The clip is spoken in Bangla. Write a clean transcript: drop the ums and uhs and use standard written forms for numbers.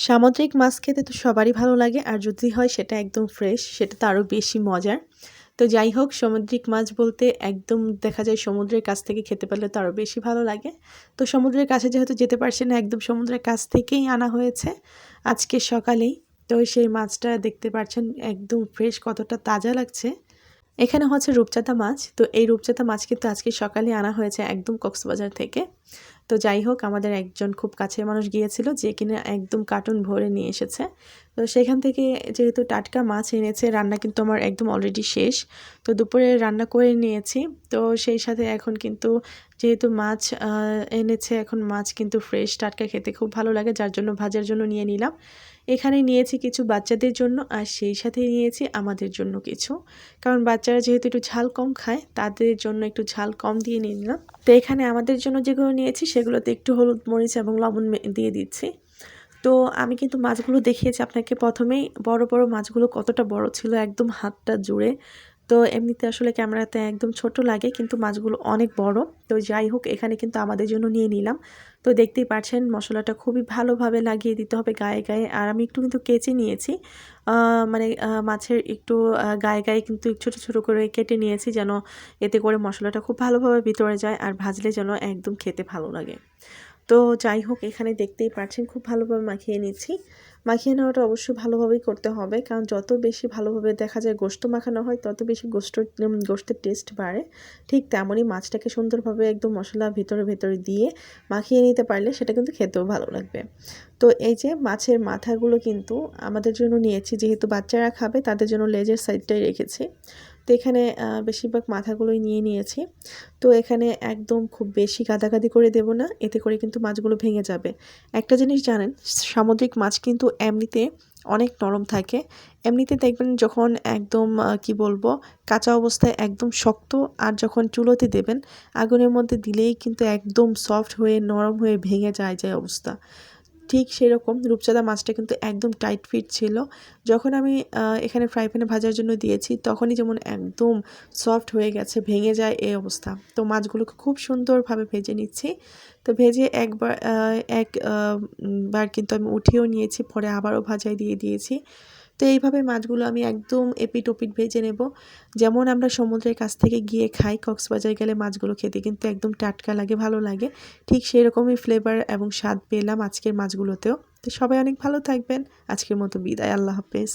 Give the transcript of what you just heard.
সামুদ্রিক মাছ খেতে তো সবারই ভালো লাগে, আর যদি হয় সেটা একদম ফ্রেশ সেটা তো আরও বেশি মজার। তো যাই হোক, সামুদ্রিক মাছ বলতে একদম দেখা যায় সমুদ্রের কাছ থেকে খেতে পারলে তো আরও বেশি ভালো লাগে। তো সমুদ্রের কাছে যেহেতু যেতে পারছি না, একদম সমুদ্রের কাছ থেকেই আনা হয়েছে আজকে সকালেই। তো সেই মাছটা দেখতে পাচ্ছেন একদম ফ্রেশ, কতটা তাজা লাগছে। এখানে হচ্ছে রূপচাঁদা মাছ। তো এই রূপচাঁদা মাছ কিন্তু আজকে সকালে আনা হয়েছে একদম কক্সবাজার থেকে। তো যাই হোক, আমাদের একজন খুব কাছের মানুষ গিয়েছিল, যে কিনা একদম কার্টুন ভরে নিয়ে এসেছে। তো সেখান থেকে যেহেতু টাটকা মাছ এনেছে, রান্না কিন্তু আমার একদম অলরেডি শেষ। তো দুপুরে রান্না করে নিয়েছি। তো সেই সাথে এখন কিন্তু যেহেতু মাছ এনেছে, এখন মাছ কিন্তু ফ্রেশ টাটকা খেতে খুব ভালো লাগে, যার জন্য ভাজার জন্য নিয়ে নিলাম। এখানে নিয়েছি কিছু বাচ্চাদের জন্য, আর সেই সাথে নিয়েছি আমাদের জন্য কিছু, কারণ বাচ্চারা যেহেতু একটু ঝাল কম খায়, তাদের জন্য একটু ঝাল কম দিয়ে নিয়ে নিলাম। তো এখানে আমাদের জন্য যেগুলো নিয়েছি সেগুলোতে একটু হলুদ, মরিচ এবং লবণ দিয়ে দিচ্ছি। তো আমি কিন্তু মাছগুলো দেখিয়েছি আপনাকে প্রথমেই, বড় বড় মাছগুলো কতটা বড় ছিল, একদম হাতটা জুড়ে। তো এমনিতে আসলে ক্যামেরাতে একদম ছোট লাগে, কিন্তু মাছগুলো অনেক বড়। তো যাই হোক, এখানে কিন্তু আমাদের জন্য নিয়ে নিলাম। তো দেখতেই পাচ্ছেন মশলাটা খুবই ভালোভাবে লাগিয়ে দিতে হবে গায়ে গায়ে। আর আমি একটু কিন্তু কেচে নিয়েছি, মানে মাছের একটু গায়ে গায়ে কিন্তু ছোট ছোট করে কেটে নিয়েছি, যেন এতে করে মশলাটা খুব ভালোভাবে ভিতরে যায়, আর ভাজলে যেন একদম খেতে ভালো লাগে। তো যাই হোক, এখানে দেখতেই পাচ্ছেন খুব ভালোভাবে মাখিয়ে নিচ্ছি। মাখিয়ে নেওয়াটা অবশ্যই ভালোভাবেই করতে হবে, কারণ যত বেশি ভালোভাবে দেখা যায় গোশত মাখানো হয়, তত বেশি গোশতের টেস্ট বাড়ে। ঠিক তেমনই মাছটাকে সুন্দরভাবে একদম মশলা ভিতরে ভেতরে দিয়ে মাখিয়ে নিতে পারলে সেটা কিন্তু খেতেও ভালো লাগবে। তো এই যে মাছের মাথাগুলো কিন্তু আমাদের জন্য নিয়েছি, যেহেতু বাচ্চারা খাবে তাদের জন্য লেজের সাইডটাই রেখেছি। তো এখানে বেশিরভাগ মাথাগুলোই নিয়ে নিয়েছি। তো এখানে একদম খুব বেশি গাদাগাদি করে দেব না, এতে করে কিন্তু মাছগুলো ভেঙে যাবে। একটা জিনিস জানেন, সামুদ্রিক মাছ কিন্তু এমনিতে অনেক নরম থাকে। এমনিতে দেখবেন যখন একদম কি বলবো, কাঁচা অবস্থায় একদম শক্ত, আর যখন চুলোতে দেবেন আগুনের মধ্যে দিলেই কিন্তু একদম সফট হয়ে নরম হয়ে ভেঙে যায় অবস্থা। ঠিক সেরকম রূপচাঁদা মাছটা কিন্তু একদম টাইট ফিট ছিল। যখন আমি এখানে ফ্রাই প্যানে ভাজার জন্য দিয়েছি, তখনই যেমন একদম সফট হয়ে গেছে, ভেঙে যায় এই অবস্থা। তো মাছগুলোকে খুব সুন্দরভাবে ভেজে নিচ্ছি। তো ভেজে একবার কিন্তু আমি উঠিয়েও নিয়েছি, পরে আবারও ভাজায় দিয়ে দিয়েছি। তো এইভাবে মাছগুলো আমি একদম এপিট ওপিট ভেজে নেব। যেমন আমরা সমুদ্রের কাছ থেকে গিয়ে খাই, কক্সবাজার গেলে মাছগুলো খেতে কিন্তু একদম টাটকা লাগে, ভালো লাগে। ঠিক সেরকমই ফ্লেভার এবং স্বাদ পেলাম আজকের মাছগুলোতেও। তো সবাই অনেক ভালো থাকবেন। আজকের মতো বিদায়, আল্লাহ হাফেজ।